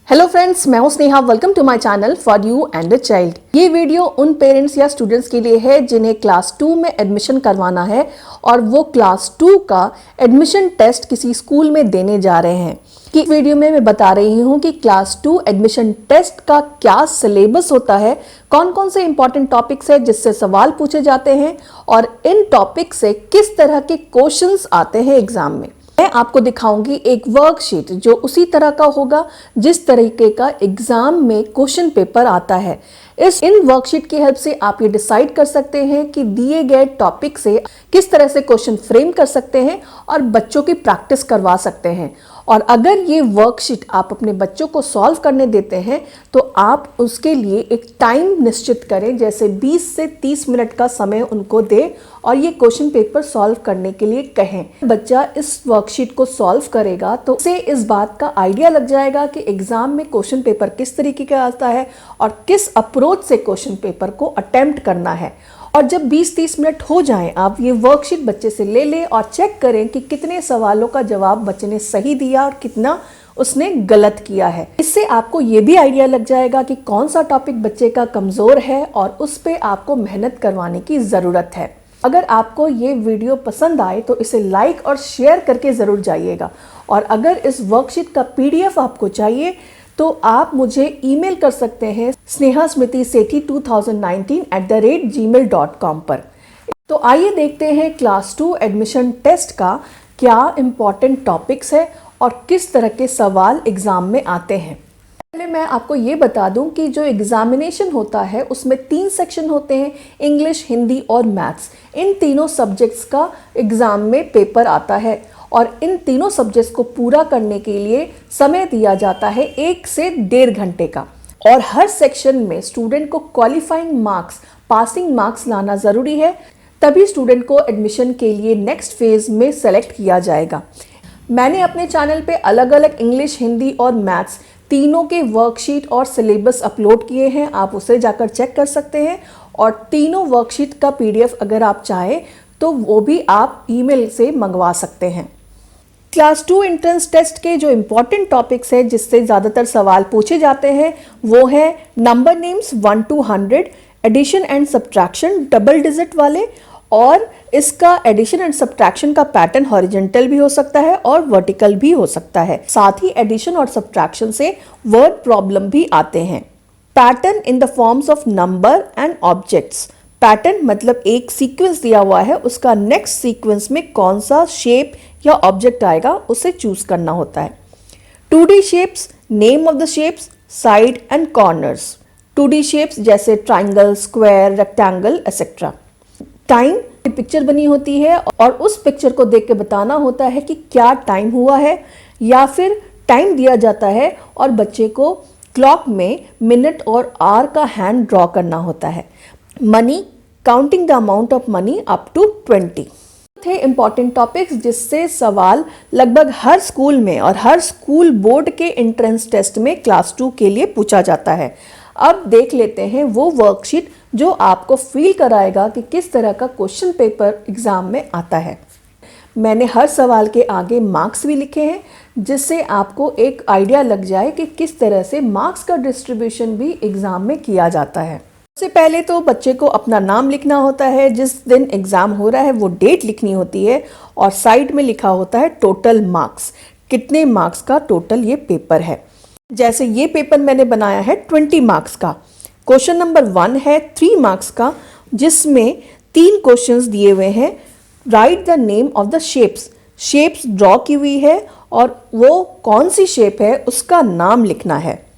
Hello friends, मैं हूं Sneha. Welcome to my channel for you and a child. ये video उन पेरेंट्स या स्टूडेंट्स के लिए है जिन्हें क्लास 2 में एडमिशन करवाना है और वो क्लास 2 का एडमिशन टेस्ट किसी स्कूल में देने जा रहे हैं। कि वीडियो में मैं बता रही हूं कि क्लास 2 एडमिशन टेस्ट का क्या सिलेबस होता है, कौन कौन से इंपॉर्टेंट टॉपिक्स है जिससे सवाल पूछे जाते हैं और इन टॉपिक से किस तरह के क्वेश्चंस आते हैं एग्जाम में। मैं आपको दिखाऊंगी एक वर्कशीट जो उसी तरह का होगा जिस तरीके का एग्जाम में क्वेश्चन पेपर आता है। इन वर्कशीट की हेल्प से आप ये डिसाइड कर सकते हैं कि दिए गए टॉपिक से किस तरह से क्वेश्चन फ्रेम कर सकते हैं और बच्चों की प्रैक्टिस करवा सकते हैं। और अगर ये वर्कशीट आप अपने बच्चों को सॉल्व करने देते हैं तो आप उसके लिए एक टाइम निश्चित करें, जैसे 20 से 30 मिनट का समय उनको दें और ये क्वेश्चन पेपर सॉल्व करने के लिए कहें। बच्चा इस वर्कशीट को सॉल्व करेगा तो उसे इस बात का आइडिया लग जाएगा कि एग्जाम में क्वेश्चन पेपर किस तरीके का आता है और किस अप्रोच से क्वेश्चन पेपर को अटेम्प्ट करना है। और जब 20-30 मिनट हो जाएं, आप ये वर्कशीट बच्चे से ले लें और चेक करें कि कितने सवालों का जवाब बच्चे ने सही दिया और कितना उसने गलत किया है। इससे आपको ये भी आइडिया लग जाएगा कि कौन सा टॉपिक बच्चे का कमजोर है और उस पे आपको मेहनत करवाने की जरूरत है। अगर आपको ये वीडियो पसंद आए तो इसे लाइक और शेयर करके जरूर जाइएगा। और अगर इस वर्कशीट का PDF आपको चाहिए तो आप मुझे ईमेल कर सकते हैं snehasmriti2019@gmail.com पर। तो आइए देखते हैं क्लास 2 एडमिशन टेस्ट का क्या इंपॉर्टेंट टॉपिक्स है और किस तरह के सवाल एग्जाम में आते हैं। पहले मैं आपको ये बता दूं कि जो एग्जामिनेशन होता है उसमें 3 सेक्शन होते हैं, इंग्लिश, हिंदी और मैथ्स। इन तीनों सब्जेक्ट्स का एग्जाम में पेपर आता है और इन तीनों सब्जेक्ट्स को पूरा करने के लिए समय दिया जाता है 1 से 1.5 घंटे का। और हर सेक्शन में स्टूडेंट को क्वालिफाइंग मार्क्स, पासिंग मार्क्स लाना ज़रूरी है, तभी स्टूडेंट को एडमिशन के लिए नेक्स्ट फेज में सेलेक्ट किया जाएगा। मैंने अपने चैनल पे अलग अलग इंग्लिश, हिंदी और मैथ्स तीनों के वर्कशीट और सिलेबस अपलोड किए हैं, आप उसे जाकर चेक कर सकते हैं। और तीनों वर्कशीट का PDF अगर आप चाहें तो वो भी आप ईमेल से मंगवा सकते हैं। क्लास 2 एंट्रेंस टेस्ट के जो इम्पॉर्टेंट टॉपिक्स हैं जिससे ज़्यादातर सवाल पूछे जाते हैं वो है number names 1 to 100, addition and subtraction double digit वाले, और इसका एडिशन एंड सब्ट्रैक्शन का पैटर्न हॉरिजॉन्टल भी हो सकता है और वर्टिकल भी हो सकता है। साथ ही एडिशन और सब्ट्रैक्शन से वर्ड प्रॉब्लम भी आते हैं। Pattern in the forms of number and objects. Pattern मतलब एक सीक्वेंस दिया हुआ है, उसका नेक्स्ट सीक्वेंस में कौन सा शेप या ऑब्जेक्ट आएगा उसे चूज करना होता है। 2D shapes, name of the shapes, side and corners. 2D shapes जैसे triangle, square, rectangle etcetera. Time, picture बनी होती है और उस पिक्चर को देख के बताना होता है कि क्या टाइम हुआ है, या फिर टाइम दिया जाता है और बच्चे को क्लॉक में मिनट और आवर का हैंड ड्रॉ करना होता है। Money, counting the amount of money up to 20 थे इंपॉर्टेंट टॉपिक्स जिससे सवाल लगभग हर स्कूल में और हर स्कूल बोर्ड के एंट्रेंस टेस्ट में क्लास 2 के लिए पूछा जाता है। अब देख लेते हैं वो वर्कशीट जो आपको फील कराएगा कि किस तरह का क्वेश्चन पेपर एग्जाम में आता है। मैंने हर सवाल के आगे मार्क्स भी लिखे हैं जिससे आपको एक आइडिया लग जाए कि किस तरह से मार्क्स का डिस्ट्रीब्यूशन भी एग्जाम में किया जाता है। सबसे पहले तो बच्चे को अपना नाम लिखना होता है, जिस दिन एग्जाम हो रहा है वो डेट लिखनी होती है और साइड में लिखा होता है टोटल मार्क्स, कितने मार्क्स का टोटल ये पेपर है। जैसे ये पेपर मैंने बनाया है 20 मार्क्स का। क्वेश्चन नंबर 1 है 3 मार्क्स का जिसमें 3 क्वेश्चंस दिए हुए हैं। Right the name of the shapes, shapes draw की हुई है और वो कौन सी शेप है उसका नाम लिखना है।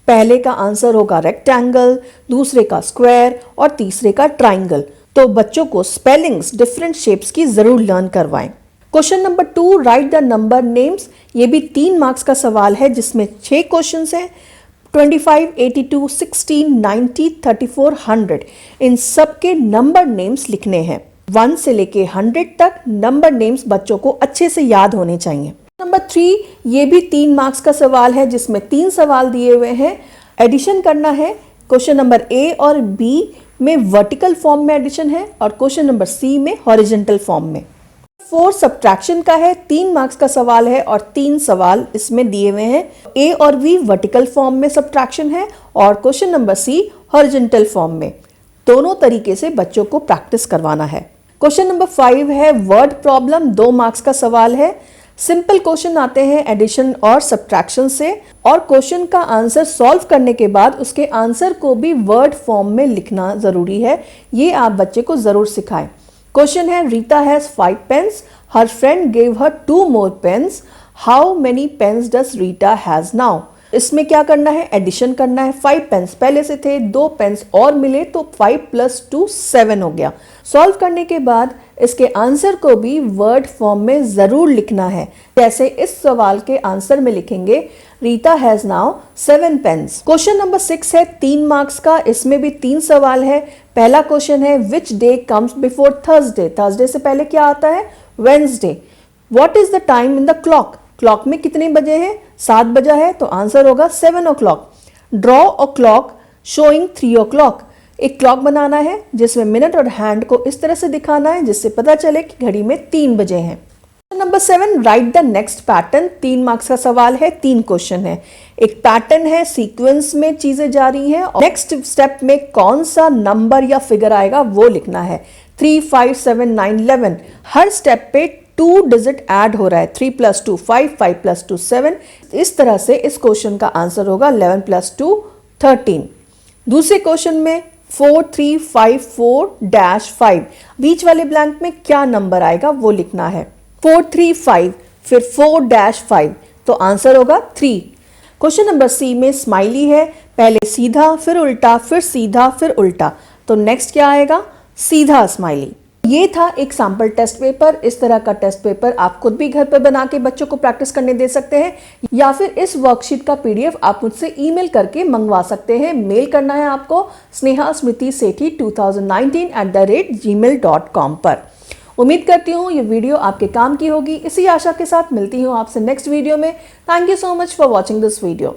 पहले का आंसर होगा रेक्टेंगल, दूसरे का स्क्वायर और तीसरे का ट्राइंगल। तो बच्चों को स्पेलिंग्स डिफरेंट शेप्स की जरूर लर्न करवाएं। Question number 2, right the number names. ये भी 3 मार्क्स का सवाल है जिसमें 6 क्वेश्चंस हैं। 25, 82, 16, 90, 34, 100 इन सब के नंबर नेम्स लिखने हैं। 1 से लेके 100 तक नंबर नेम्स बच्चों को अच्छे से याद होने चाहिए। नंबर 3, ये भी 3 मार्क्स का सवाल है जिसमें 3 सवाल दिए हुए हैं। एडिशन करना है। क्वेश्चन नंबर A और B में वर्टिकल फॉर्म में एडिशन है और क्वेश्चन नंबर C में हॉरिजॉन्टल फॉर्म में। 4 सब्ट्रैक्शन का है, 3 मार्क्स का सवाल है और 3 सवाल इसमें दिए हुए हैं। ए और बी वर्टिकल फॉर्म में सब्ट्रैक्शन है और question number C horizontal form में। दोनों तरीके से बच्चों को प्रैक्टिस करवाना है। क्वेश्चन नंबर 5 है वर्ड प्रॉब्लम, 2 मार्क्स का सवाल है। सिंपल क्वेश्चन आते हैं एडिशन और सब्ट्रैक्शन से और क्वेश्चन का आंसर सॉल्व करने के बाद उसके आंसर को भी वर्ड फॉर्म में लिखना जरूरी है। ये आप बच्चे को जरूर सिखाएं। क्वेश्चन है Rita has 5 pens, her friend gave her 2 more pens, how many pens does Rita has now. इसमें क्या करना है, एडिशन करना है। 5 पेन्स पहले से थे, 2 पेन्स और मिले तो 5 + 2 7 हो गया। सॉल्व करने के बाद इसके आंसर को भी वर्ड फॉर्म में जरूर लिखना है। जैसे इस सवाल के आंसर में लिखेंगे Rita has now 7 pens. Question number 6 है 3 मार्क्स का, इसमें भी 3 सवाल है। पहला क्वेश्चन है which day comes before Thursday. Thursday से पहले क्या आता है, Wednesday. What is the time in the clock. Clock में कितने बजे हैं, 7 बजा है तो आंसर होगा 7 o'clock। Draw a clock showing 3 o'clock। एक क्लॉक बनाना है जिसमें मिनट और हैंड को इस तरह से दिखाना है जिससे पता चले कि घड़ी में 3 बजे हैं। Number 7 right the next pattern. 3 marks का सवाल है, 3 क्वेश्चन है। एक पैटर्न है, सीक्वेंस में चीजें जा रही हैं और नेक्स्ट स्टेप में कौन सा नंबर या फिगर आएगा वो लिखना है। 3, 5, 7, 9, 11। हर स्टेप पे 2 डिजिट ऐड हो रहा है। 3 + 2 5, 5 + 2 7। इस तरह से इस क्वेश्चन का आंसर होगा 11 + 2 13। दूसरे क्वेश्चन में 4, 3, 5, 4-5। बीच वाले ब्लैंक में क्या नंबर आएगा वो लिखना है। 4, 3, 5 फिर 4-5 तो आंसर होगा 3। क्वेश्चन नंबर सी में स्माइली है, पहले सीधा फिर उल्टा फिर सीधा फिर उल्टा तो नेक्स्ट क्या आएगा, सीधा स्माइली। ये था एक सैंपल टेस्ट पेपर। इस तरह का टेस्ट पेपर आप खुद भी घर पर बना के बच्चों को प्रैक्टिस करने दे सकते हैं या फिर इस वर्कशीट का PDF आप मुझसे ईमेल करके मंगवा सकते हैं। मेल करना है आपको snehasmriti2019@gmail.com पर। उम्मीद करती हूँ ये वीडियो आपके काम की होगी। इसी आशा के साथ मिलती हूँ आपसे नेक्स्ट वीडियो में। Thank you so much for watching this video.